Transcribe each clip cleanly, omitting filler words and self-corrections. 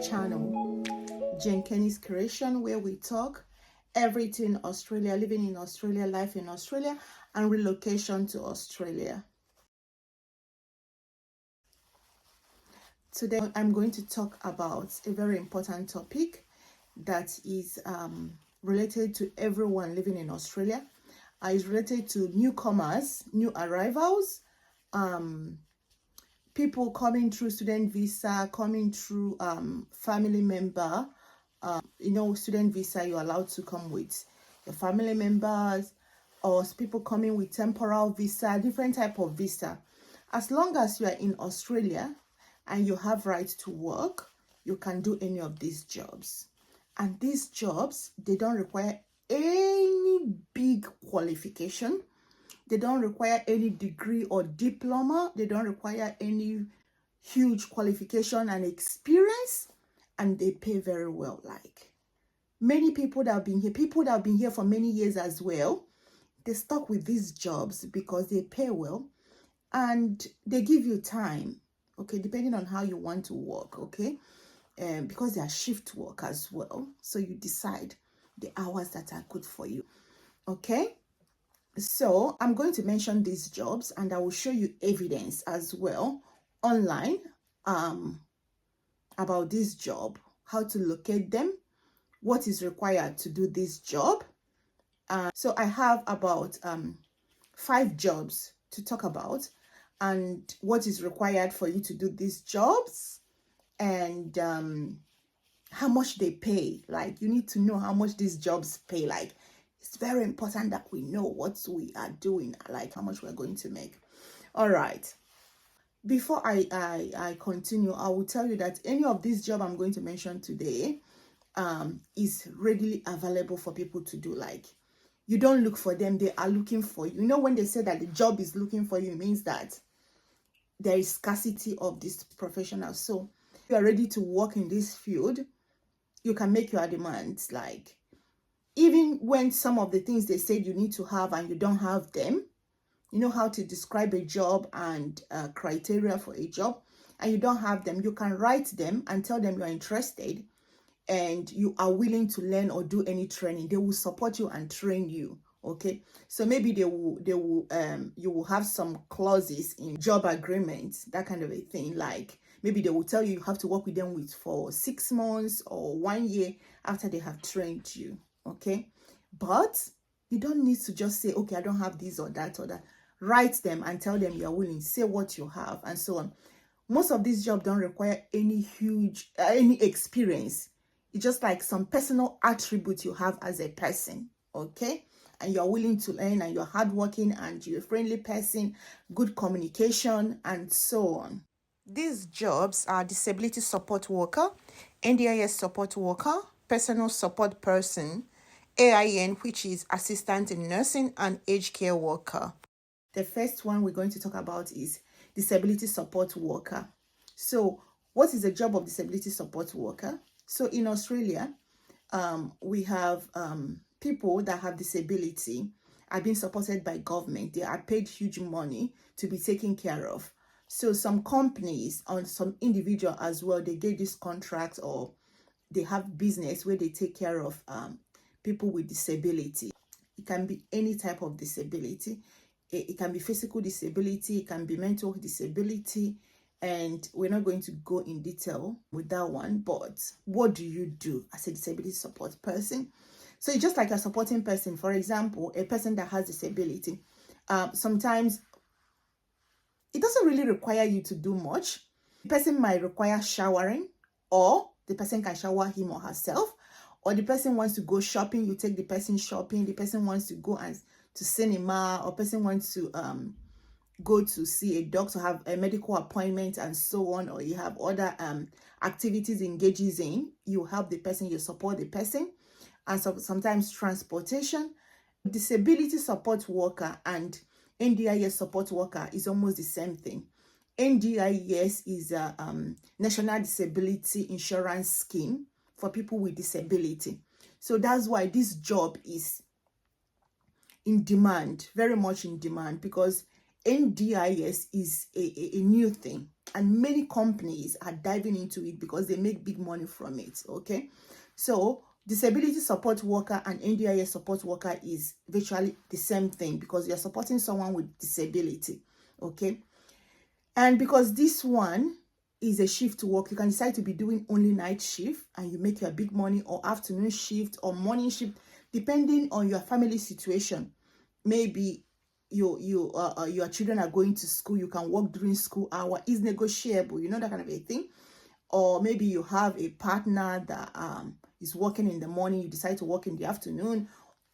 channel, Jane Kenny's Creation, where we talk everything Australia, living in Australia, life in Australia, and relocation to Australia. Today, I'm going to talk about a very important topic that is related to everyone living in Australia. It's related to newcomers, new arrivals, people coming through student visa, coming through family member. Student visa, you're allowed to come with your family members, or people coming with temporal visa, different type of visa. As long as you are in Australia and you have right to work, you can do any of these jobs. And these jobs, they don't require any big qualification. They don't require any degree or diploma. They don't require any huge qualification and experience. And they pay very well. Like many people that have been here for many years as well, they stuck with these jobs because they pay well and they give you time, okay, depending on how you want to work, okay, because they are shift work as well. So you decide the hours that are good for you, okay. So I'm going to mention these jobs and I will show you evidence as well online about this job, how to locate them, what is required to do this job. So I have about 5 jobs to talk about and what is required for you to do these jobs, and how much they pay. Like you need to know how much these jobs pay. Like it's very important that we know what we are doing, like how much we're going to make. All right. Before I continue, I will tell you that any of these jobs I'm going to mention today is readily available for people to do. Like you don't look for them, they are looking for you. You know, when they say that the job is looking for you, it means that there is scarcity of these professionals. So if you are ready to work in this field, you can make your demands. Like even when some of the things they said you need to have and you don't have them, you know how to describe a job and criteria for a job, and you don't have them, you can write them and tell them you're interested and you are willing to learn or do any training. They will support you and train you, okay. So maybe you will have some clauses in job agreements, that kind of a thing. Like maybe they will tell you have to work with them for 6 months or 1 year after they have trained you, okay. But you don't need to just say, okay, I don't have this or that or that. Write them and tell them you're willing, say what you have and so on. Most of these jobs don't require any experience. It's just like some personal attributes you have as a person, okay? And you're willing to learn and you're hardworking and you're a friendly person, good communication and so on. These jobs are disability support worker, NDIS support worker, personal support person, AIN, which is assistant in nursing, and aged care worker. The first one we're going to talk about is disability support worker. So what is the job of disability support worker? So in Australia, we have people that have disability are being supported by government. They are paid huge money to be taken care of. So some companies and some individual as well, they get this contract or they have business where they take care of people with disability. It can be any type of disability. It can be physical disability, it can be mental disability, and we're not going to go in detail with that one. But what do you do as a disability support person? So it's just like a supporting person. For example, a person that has disability, sometimes it doesn't really require you to do much. The person might require showering, or the person can shower him or herself, or the person wants to go shopping, you take the person shopping. The person wants to go to cinema, or person wants to go to see a doctor, have a medical appointment and so on, or you have other activities engages in, you help the person, you support the person. And sometimes transportation. Disability support worker and NDIS support worker is almost the same thing. NDIS is a National Disability Insurance Scheme for people with disability. So that's why this job is in demand, very much in demand, because NDIS is a new thing, and many companies are diving into it because they make big money from it. Okay, so disability support worker and NDIS support worker is virtually the same thing because you're supporting someone with disability. Okay, and because this one is a shift work, you can decide to be doing only night shift and you make your big money, or afternoon shift or morning shift, depending on your family situation. Maybe your children are going to school, you can work during school hour, is negotiable, you know, that kind of a thing. Or maybe you have a partner that is working in the morning, you decide to work in the afternoon,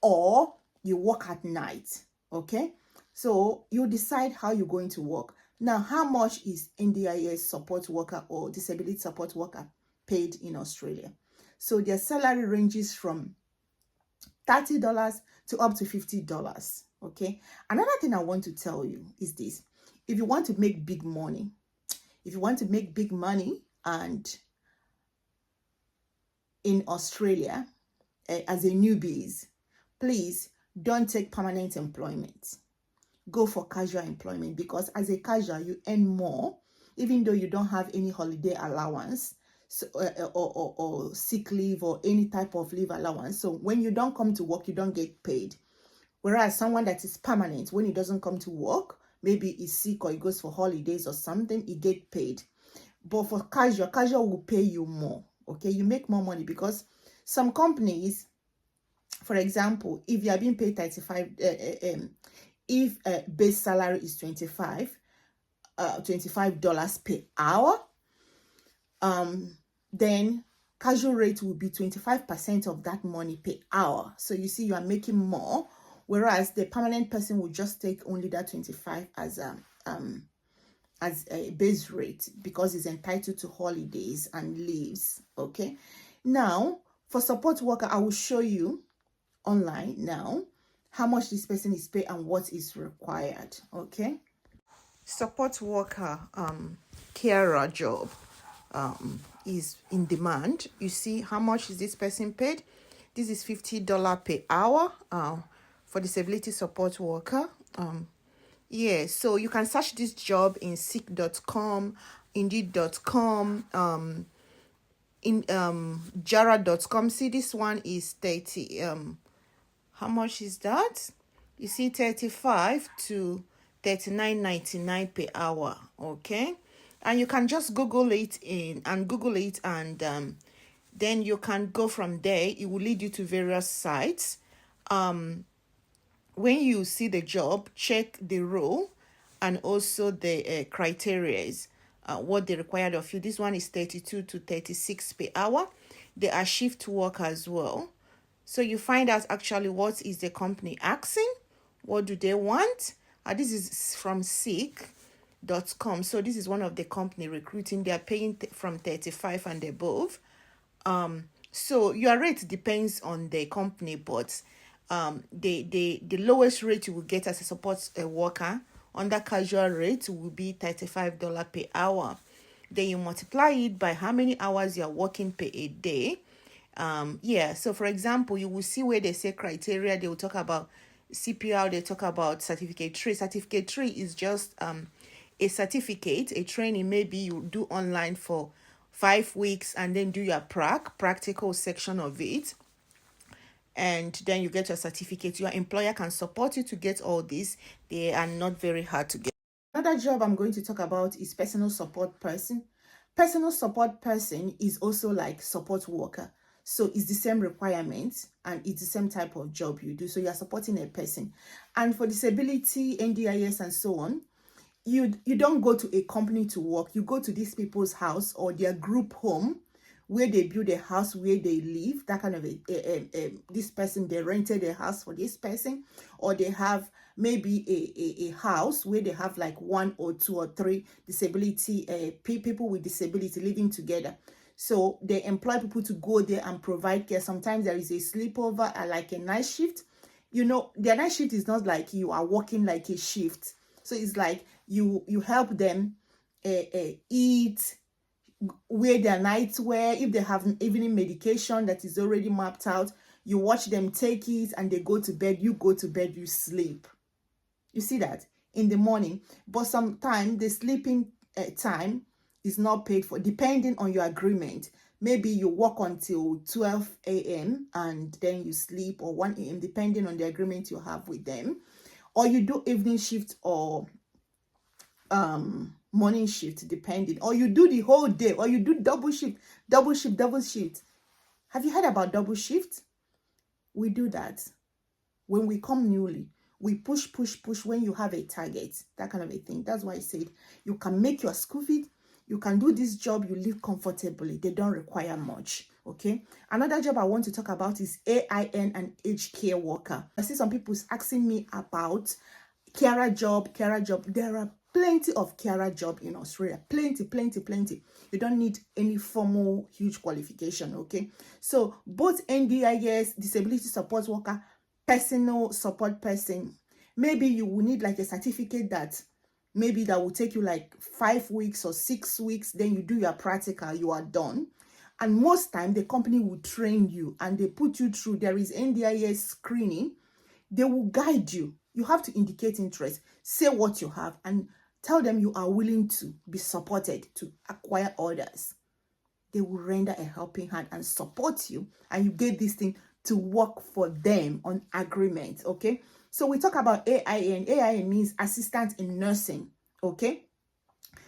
or you work at night. Okay, so you decide how you're going to work. Now, how much is NDIS support worker or disability support worker paid in Australia? So their salary ranges from $30 to up to $50. Okay, another thing I want to tell you is this: if you want to make big money, and in Australia as a newbies, please don't take permanent employment. Go for casual employment, because as a casual you earn more, even though you don't have any holiday allowance, so, or sick leave or any type of leave allowance. So when you don't come to work, you don't get paid. Whereas someone that is permanent, when he doesn't come to work, maybe he's sick or he goes for holidays or something, he get paid. But for casual will pay you more. Okay, you make more money because some companies, for example, if you are being paid 35, if base salary is $25 per hour, then casual rate will be 25% of that money per hour. So you see, you are making more, whereas the permanent person will just take only that 25 as a base rate, because it's entitled to holidays and leaves. Okay, now for support worker, I will show you online now how much this person is paid and what is required. Okay, support worker carer job is in demand. You see how much is this person paid? This is $50 per hour for disability support worker. Yeah, so you can search this job in seek.com, indeed.com, in jara.com. See, this one is 30. How much is that? You see, 35 to 39.99 per hour. Okay, and you can just Google it and then you can go from there. It will lead you to various sites. When you see the job, check the role and also the criteria, what they required of you. This one is 32 to 36 per hour. They are shift work as well. So you find out actually what is the company asking, what do they want. This is from seek.com. So this is one of the company recruiting. They are paying from 35 and above. So your rate depends on the company, but the lowest rate you will get as a support worker under casual rate will be $35 per hour. Then you multiply it by how many hours you're working per a day. Yeah, so for example, you will see where they say criteria, they will talk about CPR, they talk about certificate 3. Certificate 3 is just a certificate, a training. Maybe you do online for 5 weeks and then do your practical section of it, and then you get your certificate. Your employer can support you to get all this. They are not very hard to get. Another job I'm going to talk about is personal support person. Personal support person is also like support worker. So it's the same requirements and it's the same type of job you do. So you're supporting a person. And for disability, NDIS and so on, you don't go to a company to work. You go to these people's house or their group home, where they build a house where they live. That kind of this person, they rented a house for this person, or they have maybe a house where they have like 1 or 2 or 3 disability people with disability living together. So they employ people to go there and provide care. Sometimes there is a sleepover, like a night shift. You know, their night shift is not like you are working like a shift. So it's like you help them eat, wear their nightwear. If they have evening medication that is already mapped out, you watch them take it and they go to bed. You go to bed, you sleep. You see that? in the morning, but sometimes the sleeping time is not paid for, depending on your agreement. Maybe you work until 12 a.m. and then you sleep, or 1 a.m., depending on the agreement you have with them. Or you do evening shift or morning shift, depending. Or you do the whole day, or you do double shift. Have you heard about double shift? We do that. When we come newly, we push when you have a target, that kind of a thing. That's why I said you can make your school fees, you can do this job, you live comfortably. They don't require much, okay? Another job I want to talk about is AIN and aged care worker. I see some people asking me about carer job. There are plenty of carer job in Australia. Plenty. You don't need any formal huge qualification, okay? So both NDIS, disability support worker, personal support person, maybe you will need like a certificate that maybe that will take you like 5 weeks or 6 weeks. Then you do your practical, you are done. And most time the company will train you and they put you through. There is NDIS screening. They will guide you. You have to indicate interest, say what you have, and tell them you are willing to be supported to acquire orders. They will render a helping hand and support you, and you get this thing to work for them on agreement, okay? So we talk about AIN. AIN means assistant in nursing, okay?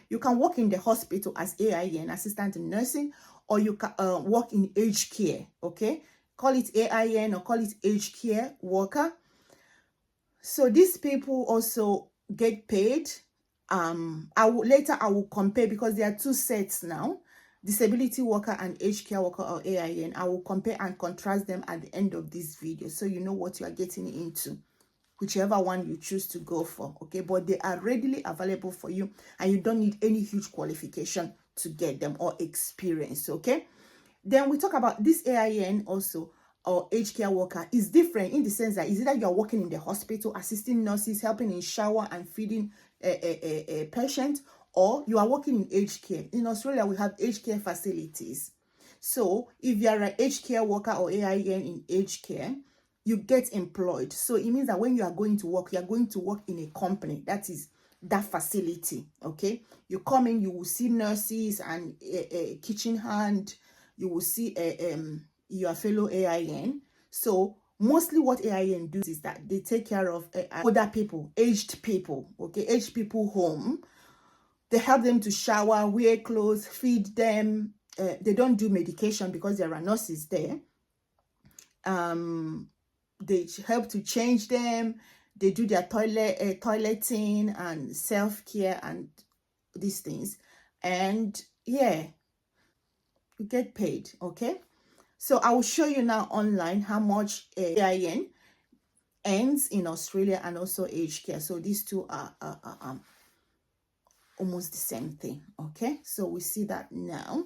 You can work in the hospital as AIN, assistant in nursing, or you can work in aged care, okay? Call it AIN or call it aged care worker. So these people also get paid. I will compare, because there are two sets now, disability worker and aged care worker, or AIN. I will compare and contrast them at the end of this video, so you know what you are getting into, whichever one you choose to go for, okay? But they are readily available for you, and you don't need any huge qualification to get them or experience, okay? Then we talk about this AIN also, or aged care worker, is different in the sense that is either you are working in the hospital, assisting nurses, helping in shower and feeding a patient, or you are working in aged care. In Australia, we have aged care facilities. So if you are an aged care worker or AIN in aged care, you get employed. So it means that when you are going to work, you are going to work in a company that is that facility, okay? You come in, you will see nurses and a kitchen hand, you will see your fellow AIN. So mostly what AIN does is that they take care of older people, aged people, okay? Aged people home. They help them to shower, wear clothes, feed them. They don't do medication because there are nurses there. They help to change them. They do their toileting and self-care and these things. And yeah, you get paid, okay? So I will show you now online how much AIN earns in Australia, and also aged care. So these two are almost the same thing, okay? So we see that now.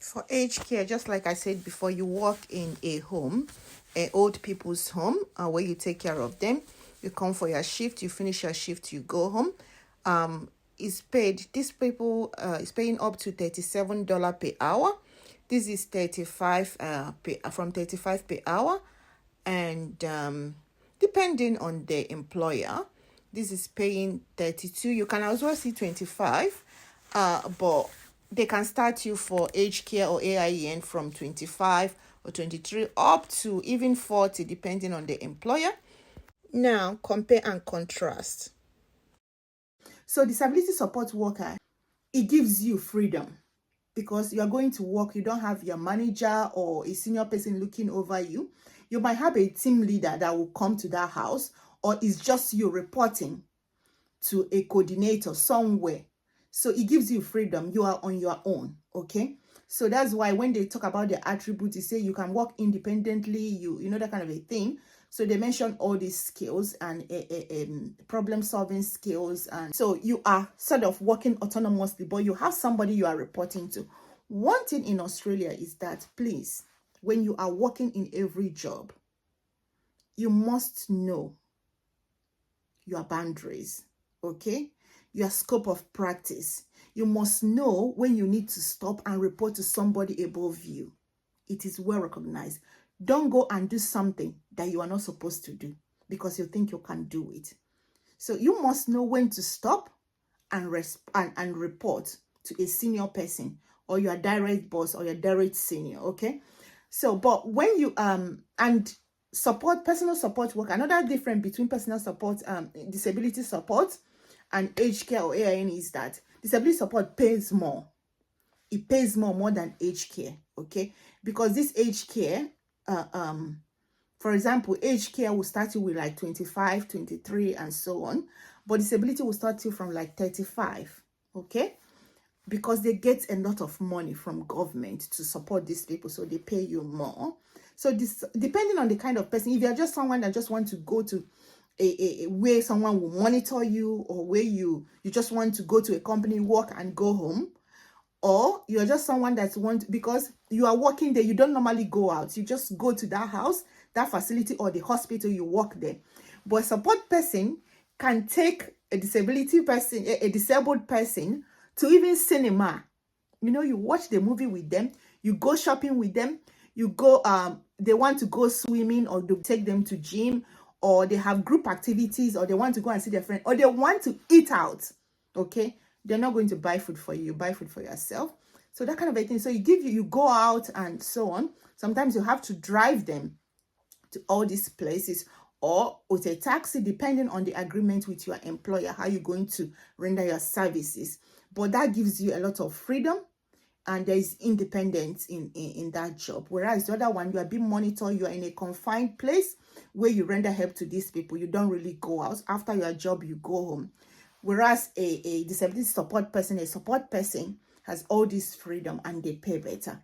For aged care, just like I said before, you work in a home, an old people's home, where you take care of them. You come for your shift, you finish your shift, you go home. Is paid, these people is paying up to $37 per hour. This is 35 from 35 per hour, and depending on the employer, this is paying 32. You can as well see 25, but they can start you for aged care or AIN from 25 or 23 up to even 40, depending on the employer. Now compare and contrast. So disability support worker, it gives you freedom, because you are going to work. You don't have your manager or a senior person looking over you. You might have a team leader that will come to that house, or it's just you reporting to a coordinator somewhere. So it gives you freedom. You are on your own, okay? So that's why when they talk about the attributes, they say you can work independently, you know, that kind of a thing. So they mention all these skills and problem-solving skills. And so you are sort of working autonomously, but you have somebody you are reporting to. One thing in Australia is that, please, when you are working in every job, you must know your boundaries, okay? Your scope of practice. You must know when you need to stop and report to somebody above you. It is well recognized. Don't go and do something that you are not supposed to do because you think you can do it. So you must know when to stop and report to a senior person or your direct boss or your direct senior. Okay. So, but when you and support, personal support work, another difference between personal support, disability support and aged care or AIN is that disability support pays more. It pays more than aged care. Okay, because this aged care, for example, aged care will start you with like 25, 23 and so on, but disability will start you from like 35. Okay, because they get a lot of money from government to support these people, so they pay you more. So this, depending on the kind of person, if you're just someone that just want to go to a where someone will monitor you, or where you just want to go to a company, work and go home, or you're just someone that because you are working there, you don't normally go out, you just go to that house, that facility or the hospital, you work there. But a support person can take a disability person, a disabled person, to even cinema. You know, you watch the movie with them, you go shopping with them, you go they want to go swimming, or to take them to gym, or they have group activities, or they want to go and see their friend, or they want to eat out. Okay, they're not going to buy food for you, buy food for yourself. So that kind of a thing. So you go out and so on. Sometimes you have to drive them to all these places, or with a taxi, depending on the agreement with your employer, how you're going to render your services. But that gives you a lot of freedom, and there is independence in that job. Whereas the other one, you are being monitored, you are in a confined place where you render help to these people. You don't really go out. After your job, you go home. Whereas a disability support person, has all this freedom, and they pay better.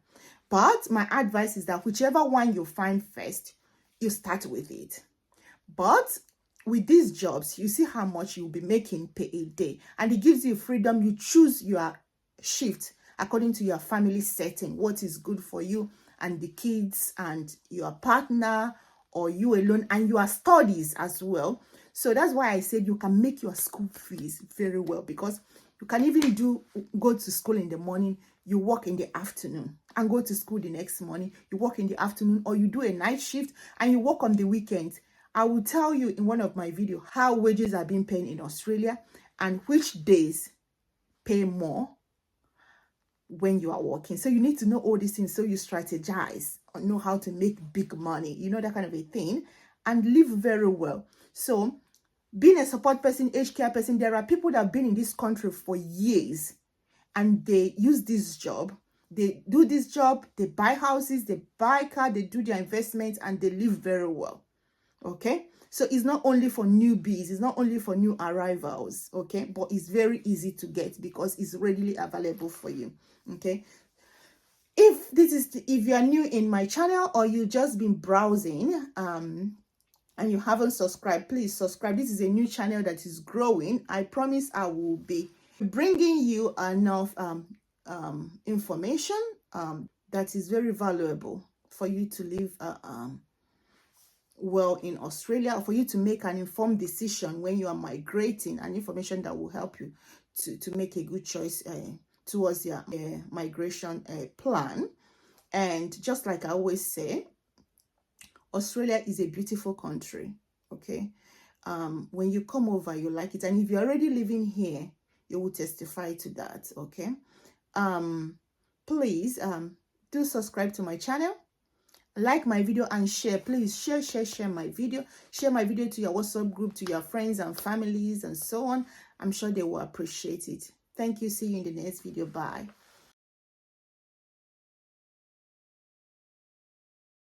But my advice is that whichever one you find first, you start with it. But with these jobs, you see how much you'll be making per a day, and it gives you freedom. You choose your shift according to your family setting, what is good for you and the kids and your partner, or you alone, and your studies as well. So that's why I said you can make your school fees very well, because you can even go to school in the morning, you work in the afternoon, and go to school the next morning, you work in the afternoon, or you do a night shift and you work on the weekends. I will tell you in one of my videos how wages are being paid in Australia, and which days pay more when you are working. So you need to know all these things, so you strategize or know how to make big money, you know, that kind of a thing, and live very well. So being a support person, aged care person, there are people that have been in this country for years, and they use this job, they do this job, they buy houses, they buy car, they do their investments, and they live very well. Okay, so it's not only for newbies, it's not only for new arrivals. Okay, but it's very easy to get because it's readily available for you. Okay, if you are new in my channel, or you just been browsing and you haven't subscribed, please subscribe. This is a new channel that is growing. I promise I will be bringing you enough information that is very valuable for you to live well in Australia, or for you to make an informed decision when you are migrating, and information that will help you to make a good choice towards your migration plan. And just like I always say, Australia is a beautiful country. Okay, when you come over, you like it, and if you're already living here, you will testify to that. Okay, please do subscribe to my channel, like my video, and share. Please share my video. Share my video to your WhatsApp group, to your friends and families and so on. I'm sure they will appreciate it. Thank you. See you in the next video. Bye.